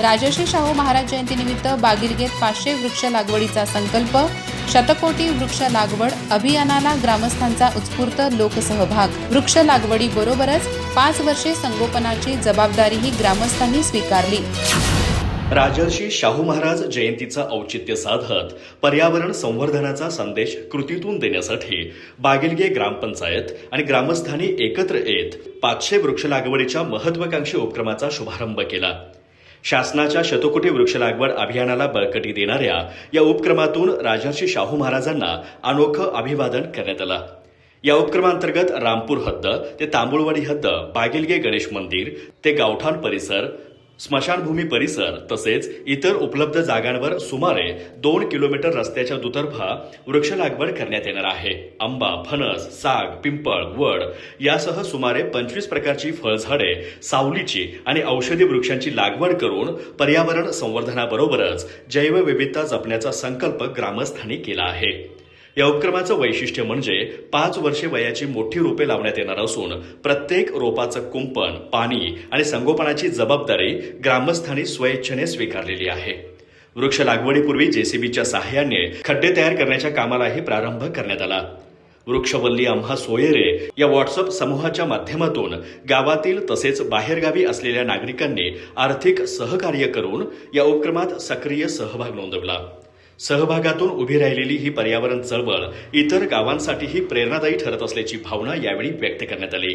राजर्षी शाहू महाराज जयंतीनिमित्त बागिरगेत 500 वृक्ष लागवडीचा संकल्प, शतकोटी वृक्ष लागवड अभियानाला ग्रामस्थांचा उत्स्फूर्त लोकसहभाग। वृक्ष लागवडीबरोबरच 5 वर्षे संगोपनाची जबाबदारीही ग्रामस्थांनी स्वीकारली। राजर्षी शाहू महाराज जयंतीचं औचित्य साधत पर्यावरण संवर्धनाचा संदेश कृतीतून देण्यासाठी बागिलगे ग्रामपंचायत आणि ग्रामस्थांनी एकत्र येत 500 वृक्ष लागवडीच्या महत्वाकांक्षी उपक्रमाचा शुभारंभ केला। शासनाच्या शतकोटी वृक्ष लागवड अभियानाला बळकटी देणाऱ्या या उपक्रमातून राजर्षी शाहू महाराजांना अनोखं अभिवादन करण्यात आलं। या उपक्रमांतर्गत रामपूर हद्द ते तांबुळवाडी हद्द, बागिलगे गणेश मंदिर ते गावठाण परिसर, स्मशानभूमी परिसर तसेच इतर उपलब्ध जागांवर सुमारे 2 किलोमीटर रस्त्याच्या दुतर्फा वृक्ष लागवड करण्यात येणार आहे। आंबा, फणस, साग, पिंपळ, वड यासह सुमारे 25 प्रकारची फळझाडे, सावलीची आणि औषधी वृक्षांची लागवड करून पर्यावरण संवर्धनाबरोबरच जैवविविधता जपण्याचा संकल्प ग्रामस्थांनी केला आहे। या उपक्रमाचं वैशिष्ट्य म्हणजे 5 वर्षे वयाची मोठी रोपे लावण्यात येणार असून प्रत्येक रोपाचं कुंपण, पाणी आणि संगोपनाची जबाबदारी ग्रामस्थांनी स्वेच्छेने स्वीकारलेली आहे। वृक्ष लागवडीपूर्वी जेसीबीच्या सहाय्याने खड्डे तयार करण्याच्या कामालाही प्रारंभ करण्यात आला। वृक्षवल्ली आम्हा सोयरे या व्हॉट्सअप समूहाच्या माध्यमातून गावातील तसेच बाहेरगावी असलेल्या नागरिकांनी आर्थिक सहकार्य करून या उपक्रमात सक्रिय सहभाग नोंदवला। सहभागातून उभी राहिलेली ही पर्यावरण चळवळ इतर गावांसाठीही प्रेरणादायी ठरत असल्याची भावना यावेळी व्यक्त करण्यात आली।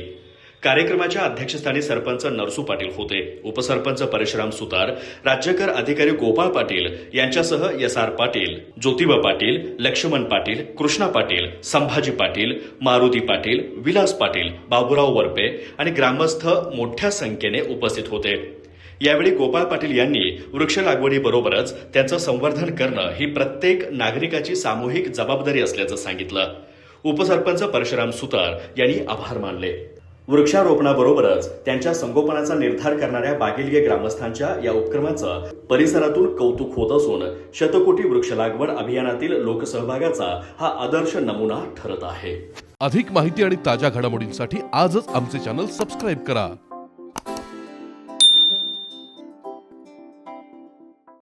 कार्यक्रमाच्या अध्यक्षस्थानी सरपंच नरसू पाटील होते। उपसरपंच परशुराम सुतार, राज्यकर अधिकारी गोपाळ पाटील यांच्यासह SR पाटील, ज्योतिबा पाटील, लक्ष्मण पाटील, कृष्णा पाटील, संभाजी पाटील, मारुती पाटील, विलास पाटील, बाबूराव वरपे आणि ग्रामस्थ मोठ्या संख्येने उपस्थित होते। यावेळी गोपाळ पाटील यांनी वृक्ष लागवडीबरोबरच त्यांचं संवर्धन करणं ही प्रत्येक नागरिकाची सामूहिक जबाबदारी असल्याचं सांगितलं। उपसरपंच परशुराम सुतार यांनी आभार मानले। वृक्षारोपणाबरोबरच त्यांच्या संगोपनाचा निर्धार करणाऱ्या बागिलगे ग्रामस्थांच्या या उपक्रमाचं परिसरातून कौतुक होत असून शतकोटी वृक्ष लागवड अभियानातील लोकसहभागाचा हा आदर्श नमुना ठरत आहे। अधिक माहिती आणि ताज्या घडामोडींसाठी आजच आमचे चॅनल सबस्क्राईब करा।